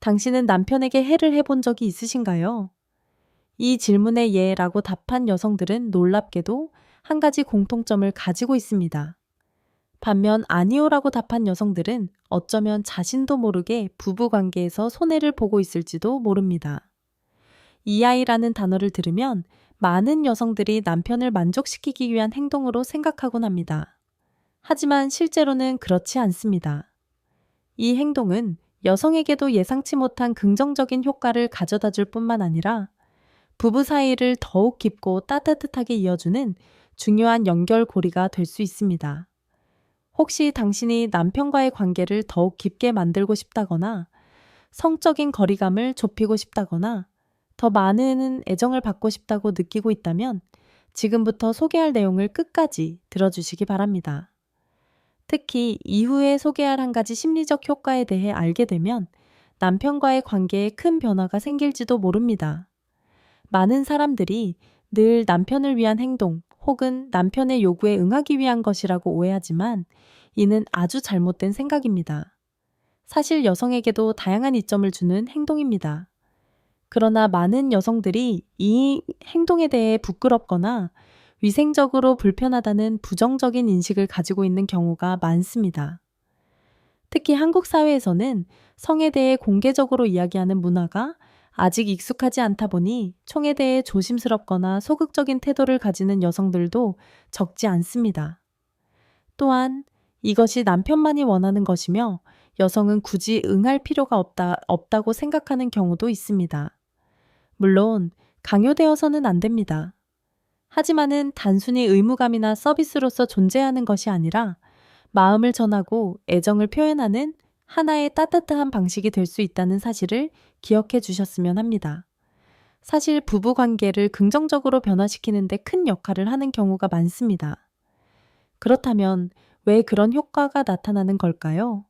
당신은 남편에게 해를 해본 적이 있으신가요? 이 질문에 예 라고 답한 여성들은 놀랍게도 한 가지 공통점을 가지고 있습니다. 반면 아니요 라고 답한 여성들은 어쩌면 자신도 모르게 부부 관계에서 손해를 보고 있을지도 모릅니다. EI라는 단어를 들으면 많은 여성들이 남편을 만족시키기 위한 행동으로 생각하곤 합니다. 하지만 실제로는 그렇지 않습니다. 이 행동은 여성에게도 예상치 못한 긍정적인 효과를 가져다 줄 뿐만 아니라 부부 사이를 더욱 깊고 따뜻하게 이어주는 중요한 연결고리가 될 수 있습니다. 혹시 당신이 남편과의 관계를 더욱 깊게 만들고 싶다거나 성적인 거리감을 좁히고 싶다거나 더 많은 애정을 받고 싶다고 느끼고 있다면 지금부터 소개할 내용을 끝까지 들어주시기 바랍니다. 특히 이후에 소개할 한 가지 심리적 효과에 대해 알게 되면 남편과의 관계에 큰 변화가 생길지도 모릅니다. 많은 사람들이 늘 남편을 위한 행동 혹은 남편의 요구에 응하기 위한 것이라고 오해하지만 이는 아주 잘못된 생각입니다. 사실 여성에게도 다양한 이점을 주는 행동입니다. 그러나 많은 여성들이 이 행동에 대해 부끄럽거나 위생적으로 불편하다는 부정적인 인식을 가지고 있는 경우가 많습니다. 특히 한국 사회에서는 성에 대해 공개적으로 이야기하는 문화가 아직 익숙하지 않다 보니 총에 대해 조심스럽거나 소극적인 태도를 가지는 여성들도 적지 않습니다. 또한 이것이 남편만이 원하는 것이며 여성은 굳이 응할 필요가 없다고 생각하는 경우도 있습니다. 물론 강요되어서는 안 됩니다. 하지만은 단순히 의무감이나 서비스로서 존재하는 것이 아니라 마음을 전하고 애정을 표현하는 하나의 따뜻한 방식이 될 수 있다는 사실을 기억해 주셨으면 합니다. 사실 부부 관계를 긍정적으로 변화시키는 데 큰 역할을 하는 경우가 많습니다. 그렇다면 왜 그런 효과가 나타나는 걸까요?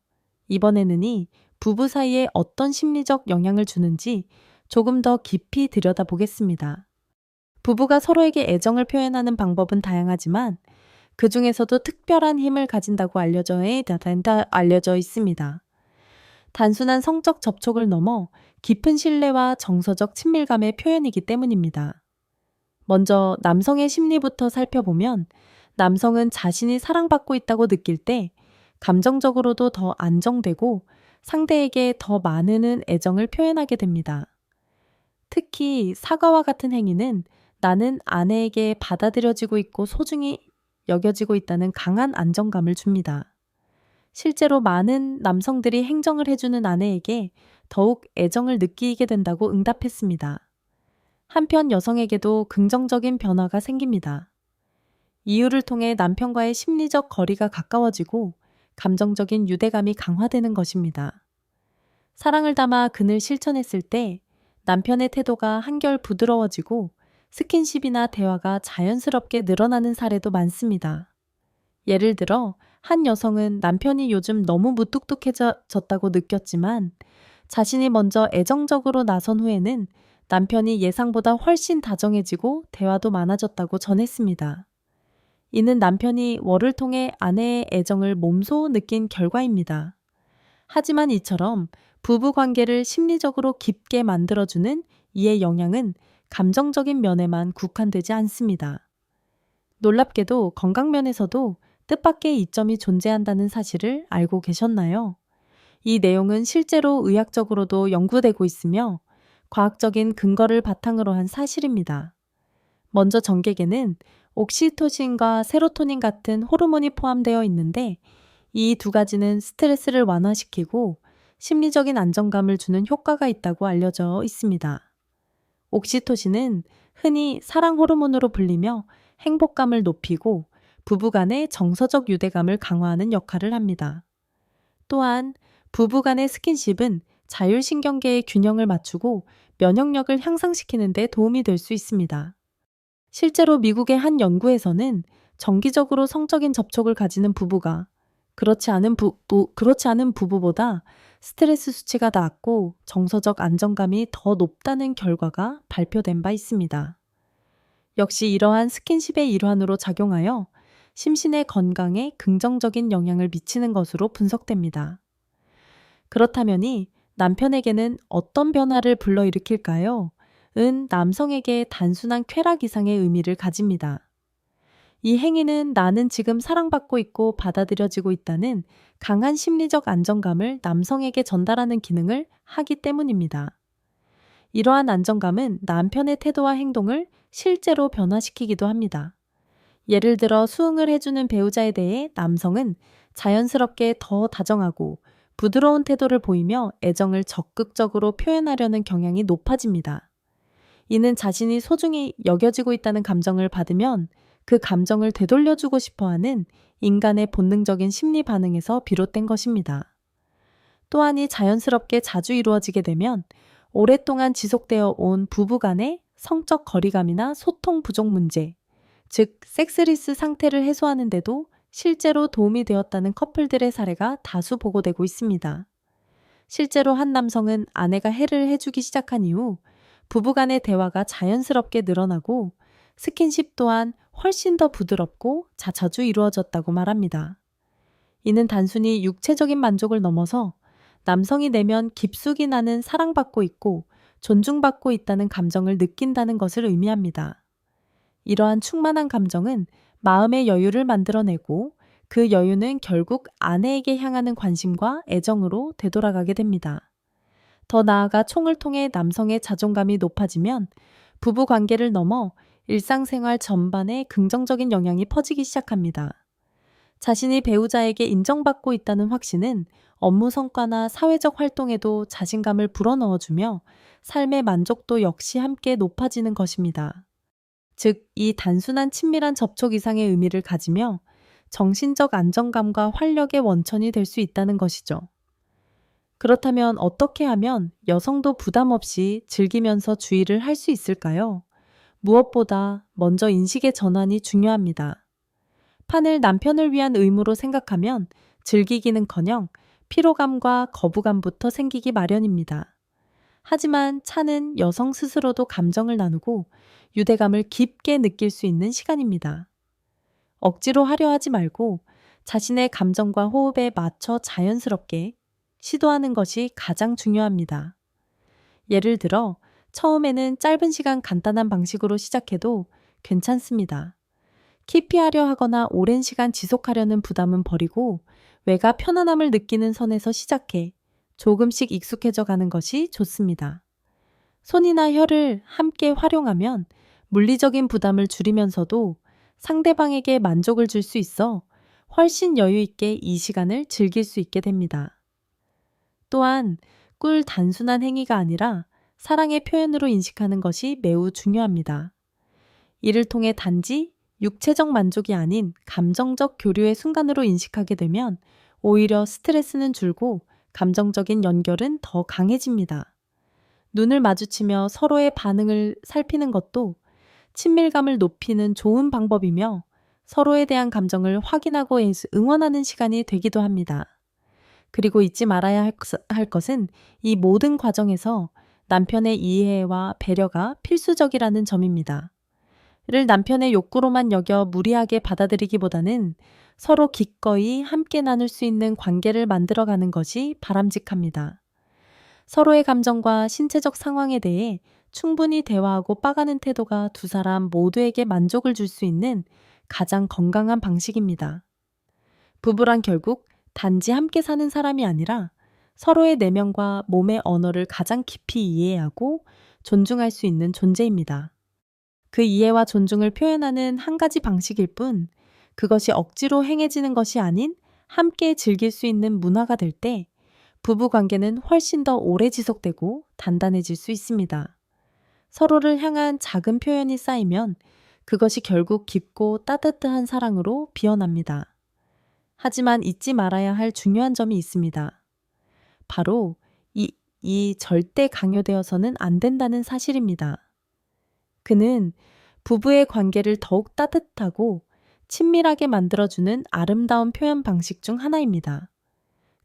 이번에는 부부 사이에 어떤 심리적 영향을 주는지 조금 더 깊이 들여다보겠습니다. 부부가 서로에게 애정을 표현하는 방법은 다양하지만 그 중에서도 특별한 힘을 가진다고 알려져 있습니다. 단순한 성적 접촉을 넘어 깊은 신뢰와 정서적 친밀감의 표현이기 때문입니다. 먼저 남성의 심리부터 살펴보면 남성은 자신이 사랑받고 있다고 느낄 때 감정적으로도 더 안정되고 상대에게 더 많은 애정을 표현하게 됩니다. 특히 사과와 같은 행위는 나는 아내에게 받아들여지고 있고 소중히 여겨지고 있다는 강한 안정감을 줍니다. 실제로 많은 남성들이 행정을 해주는 아내에게 더욱 애정을 느끼게 된다고 응답했습니다. 한편 여성에게도 긍정적인 변화가 생깁니다. 이유를 통해 남편과의 심리적 거리가 가까워지고 감정적인 유대감이 강화되는 것입니다. 사랑을 담아 그늘 실천했을 때 남편의 태도가 한결 부드러워지고 스킨십이나 대화가 자연스럽게 늘어나는 사례도 많습니다. 예를 들어 한 여성은 남편이 요즘 너무 무뚝뚝해졌다고 느꼈지만 자신이 먼저 애정적으로 나선 후에는 남편이 예상보다 훨씬 다정해지고 대화도 많아졌다고 전했습니다. 이는 남편이 월을 통해 아내의 애정을 몸소 느낀 결과입니다. 하지만 이처럼 부부 관계를 심리적으로 깊게 만들어주는 이의 영향은 감정적인 면에만 국한되지 않습니다. 놀랍게도 건강면에서도 뜻밖의 이점이 존재한다는 사실을 알고 계셨나요? 이 내용은 실제로 의학적으로도 연구되고 있으며 과학적인 근거를 바탕으로 한 사실입니다. 먼저 전객에는 옥시토신과 세로토닌 같은 호르몬이 포함되어 있는데 이 두 가지는 스트레스를 완화시키고 심리적인 안정감을 주는 효과가 있다고 알려져 있습니다. 옥시토신은 흔히 사랑 호르몬으로 불리며 행복감을 높이고 부부간의 정서적 유대감을 강화하는 역할을 합니다. 또한 부부간의 스킨십은 자율신경계의 균형을 맞추고 면역력을 향상시키는 데 도움이 될 수 있습니다. 실제로 미국의 한 연구에서는 정기적으로 성적인 접촉을 가지는 부부가 그렇지 않은 부부보다 스트레스 수치가 낮고 정서적 안정감이 더 높다는 결과가 발표된 바 있습니다. 역시 이러한 스킨십의 일환으로 작용하여 심신의 건강에 긍정적인 영향을 미치는 것으로 분석됩니다. 그렇다면이 남편에게는 어떤 변화를 불러일으킬까요? 은 남성에게 단순한 쾌락 이상의 의미를 가집니다. 이 행위는 나는 지금 사랑받고 있고 받아들여지고 있다는 강한 심리적 안정감을 남성에게 전달하는 기능을 하기 때문입니다. 이러한 안정감은 남편의 태도와 행동을 실제로 변화시키기도 합니다. 예를 들어 수응을 해주는 배우자에 대해 남성은 자연스럽게 더 다정하고 부드러운 태도를 보이며 애정을 적극적으로 표현하려는 경향이 높아집니다. 이는 자신이 소중히 여겨지고 있다는 감정을 받으면 그 감정을 되돌려주고 싶어 하는 인간의 본능적인 심리 반응에서 비롯된 것입니다. 또한 이 자연스럽게 자주 이루어지게 되면 오랫동안 지속되어 온 부부 간의 성적 거리감이나 소통 부족 문제, 즉 섹스리스 상태를 해소하는데도 실제로 도움이 되었다는 커플들의 사례가 다수 보고되고 있습니다. 실제로 한 남성은 아내가 해를 해주기 시작한 이후 부부간의 대화가 자연스럽게 늘어나고 스킨십 또한 훨씬 더 부드럽고 자주 이루어졌다고 말합니다. 이는 단순히 육체적인 만족을 넘어서 남성이 내면 깊숙이 나는 사랑받고 있고 존중받고 있다는 감정을 느낀다는 것을 의미합니다. 이러한 충만한 감정은 마음의 여유를 만들어내고 그 여유는 결국 아내에게 향하는 관심과 애정으로 되돌아가게 됩니다. 더 나아가 총을 통해 남성의 자존감이 높아지면 부부 관계를 넘어 일상생활 전반에 긍정적인 영향이 퍼지기 시작합니다. 자신이 배우자에게 인정받고 있다는 확신은 업무 성과나 사회적 활동에도 자신감을 불어넣어주며 삶의 만족도 역시 함께 높아지는 것입니다. 즉, 이 단순한 친밀한 접촉 이상의 의미를 가지며 정신적 안정감과 활력의 원천이 될 수 있다는 것이죠. 그렇다면 어떻게 하면 여성도 부담 없이 즐기면서 주의를 할 수 있을까요? 무엇보다 먼저 인식의 전환이 중요합니다. 판을 남편을 위한 의무로 생각하면 즐기기는커녕 피로감과 거부감부터 생기기 마련입니다. 하지만 차는 여성 스스로도 감정을 나누고 유대감을 깊게 느낄 수 있는 시간입니다. 억지로 하려 하지 말고 자신의 감정과 호흡에 맞춰 자연스럽게 시도하는 것이 가장 중요합니다. 예를 들어 처음에는 짧은 시간 간단한 방식으로 시작해도 괜찮습니다. 깊이 하려 하거나 오랜 시간 지속하려는 부담은 버리고 외가 편안함을 느끼는 선에서 시작해 조금씩 익숙해져 가는 것이 좋습니다. 손이나 혀를 함께 활용하면 물리적인 부담을 줄이면서도 상대방에게 만족을 줄 수 있어 훨씬 여유 있게 이 시간을 즐길 수 있게 됩니다. 또한 꿀 단순한 행위가 아니라 사랑의 표현으로 인식하는 것이 매우 중요합니다. 이를 통해 단지 육체적 만족이 아닌 감정적 교류의 순간으로 인식하게 되면 오히려 스트레스는 줄고 감정적인 연결은 더 강해집니다. 눈을 마주치며 서로의 반응을 살피는 것도 친밀감을 높이는 좋은 방법이며 서로에 대한 감정을 확인하고 응원하는 시간이 되기도 합니다. 그리고 잊지 말아야 할 것은 이 모든 과정에서 남편의 이해와 배려가 필수적이라는 점입니다. 이를 남편의 욕구로만 여겨 무리하게 받아들이기보다는 서로 기꺼이 함께 나눌 수 있는 관계를 만들어가는 것이 바람직합니다. 서로의 감정과 신체적 상황에 대해 충분히 대화하고 빠가는 태도가 두 사람 모두에게 만족을 줄 수 있는 가장 건강한 방식입니다. 부부란 결국 단지 함께 사는 사람이 아니라 서로의 내면과 몸의 언어를 가장 깊이 이해하고 존중할 수 있는 존재입니다. 그 이해와 존중을 표현하는 한 가지 방식일 뿐, 그것이 억지로 행해지는 것이 아닌 함께 즐길 수 있는 문화가 될 때 부부 관계는 훨씬 더 오래 지속되고 단단해질 수 있습니다. 서로를 향한 작은 표현이 쌓이면 그것이 결국 깊고 따뜻한 사랑으로 피어납니다. 하지만 잊지 말아야 할 중요한 점이 있습니다. 바로 이 절대 강요되어서는 안 된다는 사실입니다. 그는 부부의 관계를 더욱 따뜻하고 친밀하게 만들어주는 아름다운 표현 방식 중 하나입니다.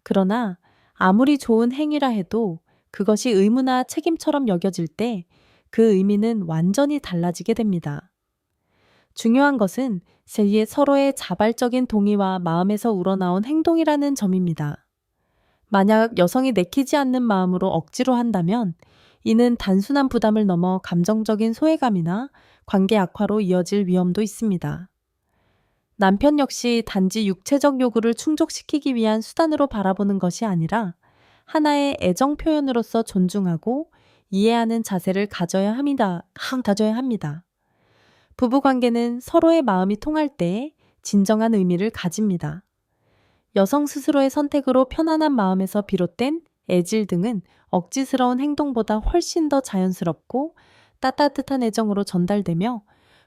그러나 아무리 좋은 행위라 해도 그것이 의무나 책임처럼 여겨질 때 그 의미는 완전히 달라지게 됩니다. 중요한 것은 서로의 자발적인 동의와 마음에서 우러나온 행동이라는 점입니다. 만약 여성이 내키지 않는 마음으로 억지로 한다면 이는 단순한 부담을 넘어 감정적인 소외감이나 관계 악화로 이어질 위험도 있습니다. 남편 역시 단지 육체적 요구를 충족시키기 위한 수단으로 바라보는 것이 아니라 하나의 애정 표현으로서 존중하고 이해하는 자세를 가져야 합니다. 부부 관계는 서로의 마음이 통할 때 진정한 의미를 가집니다. 여성 스스로의 선택으로 편안한 마음에서 비롯된 애질 등은 억지스러운 행동보다 훨씬 더 자연스럽고 따뜻한 애정으로 전달되며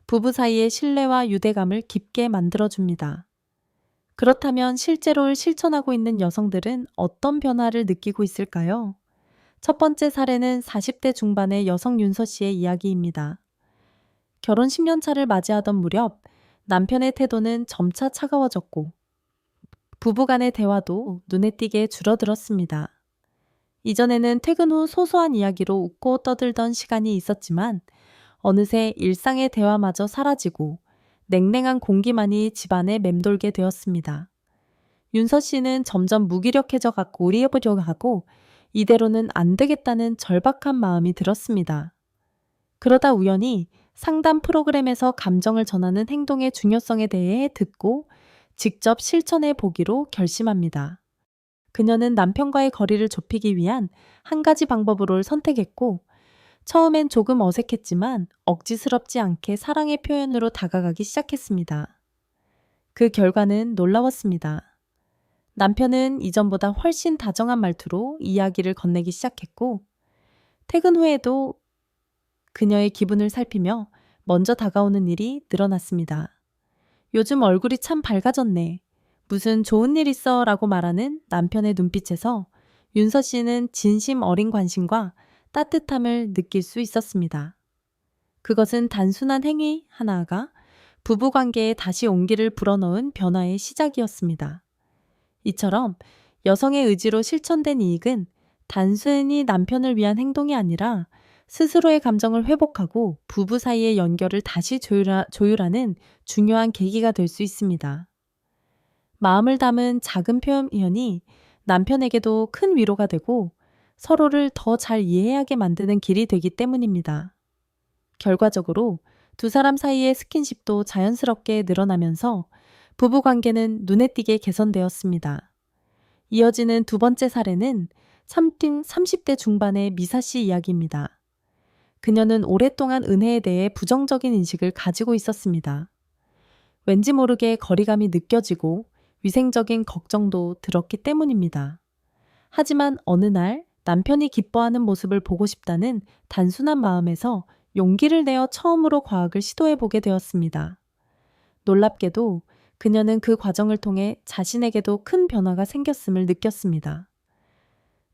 부부 사이의 신뢰와 유대감을 깊게 만들어줍니다. 그렇다면 실제로 실천하고 있는 여성들은 어떤 변화를 느끼고 있을까요? 첫 번째 사례는 40대 중반의 여성 윤서 씨의 이야기입니다. 결혼 10년 차를 맞이하던 무렵 남편의 태도는 점차 차가워졌고 부부 간의 대화도 눈에 띄게 줄어들었습니다. 이전에는 퇴근 후 소소한 이야기로 웃고 떠들던 시간이 있었지만 어느새 일상의 대화마저 사라지고 냉랭한 공기만이 집안에 맴돌게 되었습니다. 윤서 씨는 점점 무기력해져 갖고 우리해보려고 하고 이대로는 안 되겠다는 절박한 마음이 들었습니다. 그러다 우연히 상담 프로그램에서 감정을 전하는 행동의 중요성에 대해 듣고 직접 실천해 보기로 결심합니다. 그녀는 남편과의 거리를 좁히기 위한 한 가지 방법으로 선택했고 처음엔 조금 어색했지만 억지스럽지 않게 사랑의 표현으로 다가가기 시작했습니다. 그 결과는 놀라웠습니다. 남편은 이전보다 훨씬 다정한 말투로 이야기를 건네기 시작했고 퇴근 후에도 그녀의 기분을 살피며 먼저 다가오는 일이 늘어났습니다. 요즘 얼굴이 참 밝아졌네. 무슨 좋은 일 있어? 라고 말하는 남편의 눈빛에서 윤서 씨는 진심 어린 관심과 따뜻함을 느낄 수 있었습니다. 그것은 단순한 행위 하나가 부부관계에 다시 온기를 불어넣은 변화의 시작이었습니다. 이처럼 여성의 의지로 실천된 이익은 단순히 남편을 위한 행동이 아니라 스스로의 감정을 회복하고 부부 사이의 연결을 다시 조율하는 중요한 계기가 될 수 있습니다. 마음을 담은 작은 표현이 남편에게도 큰 위로가 되고 서로를 더 잘 이해하게 만드는 길이 되기 때문입니다. 결과적으로 두 사람 사이의 스킨십도 자연스럽게 늘어나면서 부부 관계는 눈에 띄게 개선되었습니다. 이어지는 두 번째 사례는 30대 중반의 미사 씨 이야기입니다. 그녀는 오랫동안 은혜에 대해 부정적인 인식을 가지고 있었습니다. 왠지 모르게 거리감이 느껴지고 위생적인 걱정도 들었기 때문입니다. 하지만 어느 날 남편이 기뻐하는 모습을 보고 싶다는 단순한 마음에서 용기를 내어 처음으로 과학을 시도해보게 되었습니다. 놀랍게도 그녀는 그 과정을 통해 자신에게도 큰 변화가 생겼음을 느꼈습니다.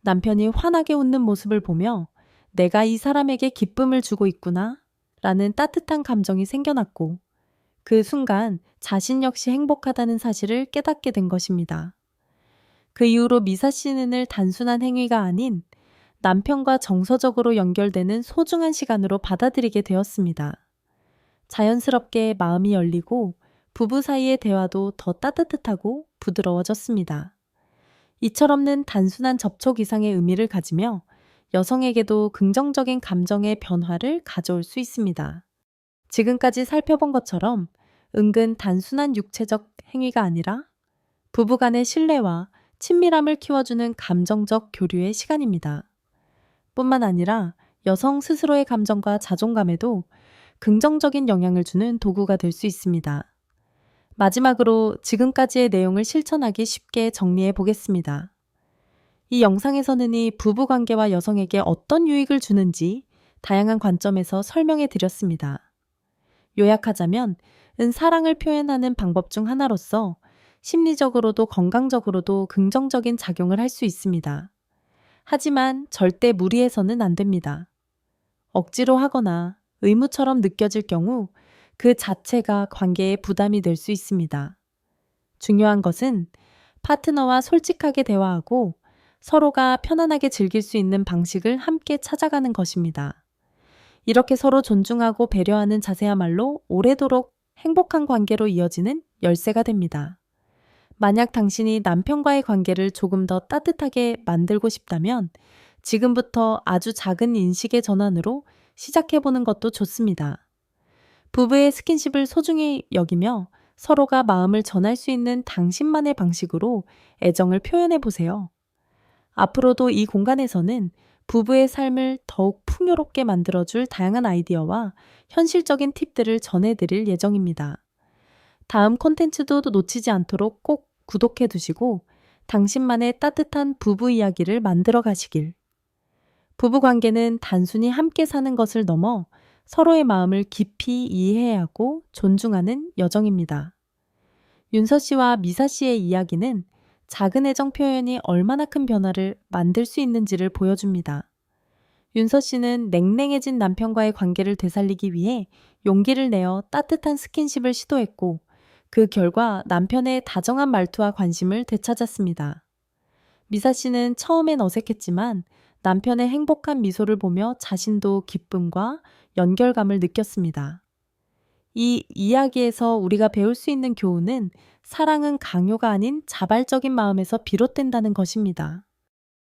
남편이 환하게 웃는 모습을 보며 내가 이 사람에게 기쁨을 주고 있구나 라는 따뜻한 감정이 생겨났고 그 순간 자신 역시 행복하다는 사실을 깨닫게 된 것입니다. 그 이후로 미사 씨는 단순한 행위가 아닌 남편과 정서적으로 연결되는 소중한 시간으로 받아들이게 되었습니다. 자연스럽게 마음이 열리고 부부 사이의 대화도 더 따뜻하고 부드러워졌습니다. 이철없는 단순한 접촉 이상의 의미를 가지며 여성에게도 긍정적인 감정의 변화를 가져올 수 있습니다. 지금까지 살펴본 것처럼 은근 단순한 육체적 행위가 아니라 부부 간의 신뢰와 친밀함을 키워주는 감정적 교류의 시간입니다. 뿐만 아니라 여성 스스로의 감정과 자존감에도 긍정적인 영향을 주는 도구가 될 수 있습니다. 마지막으로 지금까지의 내용을 실천하기 쉽게 정리해 보겠습니다. 이 영상에서는 이 부부 관계와 여성에게 어떤 유익을 주는지 다양한 관점에서 설명해 드렸습니다. 요약하자면 사랑을 표현하는 방법 중 하나로서 심리적으로도 건강적으로도 긍정적인 작용을 할 수 있습니다. 하지만 절대 무리해서는 안 됩니다. 억지로 하거나 의무처럼 느껴질 경우 그 자체가 관계에 부담이 될 수 있습니다. 중요한 것은 파트너와 솔직하게 대화하고 서로가 편안하게 즐길 수 있는 방식을 함께 찾아가는 것입니다. 이렇게 서로 존중하고 배려하는 자세야말로 오래도록 행복한 관계로 이어지는 열쇠가 됩니다. 만약 당신이 남편과의 관계를 조금 더 따뜻하게 만들고 싶다면 지금부터 아주 작은 인식의 전환으로 시작해보는 것도 좋습니다. 부부의 스킨십을 소중히 여기며 서로가 마음을 전할 수 있는 당신만의 방식으로 애정을 표현해 보세요. 앞으로도 이 공간에서는 부부의 삶을 더욱 풍요롭게 만들어줄 다양한 아이디어와 현실적인 팁들을 전해드릴 예정입니다. 다음 콘텐츠도 놓치지 않도록 꼭 구독해 두시고 당신만의 따뜻한 부부 이야기를 만들어 가시길. 부부 관계는 단순히 함께 사는 것을 넘어 서로의 마음을 깊이 이해하고 존중하는 여정입니다. 윤서 씨와 미사 씨의 이야기는 작은 애정 표현이 얼마나 큰 변화를 만들 수 있는지를 보여줍니다. 윤서 씨는 냉랭해진 남편과의 관계를 되살리기 위해 용기를 내어 따뜻한 스킨십을 시도했고, 그 결과 남편의 다정한 말투와 관심을 되찾았습니다. 미사 씨는 처음엔 어색했지만 남편의 행복한 미소를 보며 자신도 기쁨과 연결감을 느꼈습니다. 이 이야기에서 우리가 배울 수 있는 교훈은 사랑은 강요가 아닌 자발적인 마음에서 비롯된다는 것입니다.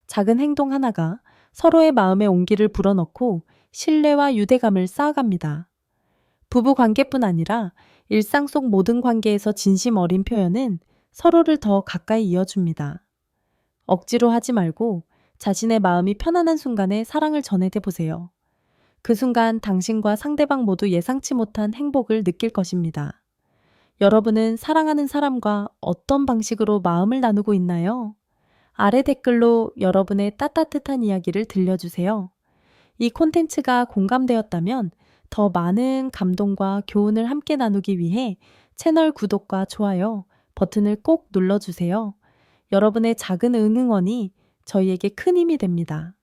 작은 행동 하나가 서로의 마음에 온기를 불어넣고 신뢰와 유대감을 쌓아갑니다. 부부 관계뿐 아니라 일상 속 모든 관계에서 진심 어린 표현은 서로를 더 가까이 이어줍니다. 억지로 하지 말고 자신의 마음이 편안한 순간에 사랑을 전해대 보세요. 그 순간 당신과 상대방 모두 예상치 못한 행복을 느낄 것입니다. 여러분은 사랑하는 사람과 어떤 방식으로 마음을 나누고 있나요? 아래 댓글로 여러분의 따뜻한 이야기를 들려주세요. 이 콘텐츠가 공감되었다면 더 많은 감동과 교훈을 함께 나누기 위해 채널 구독과 좋아요 버튼을 꼭 눌러주세요. 여러분의 작은 응원이 저희에게 큰 힘이 됩니다.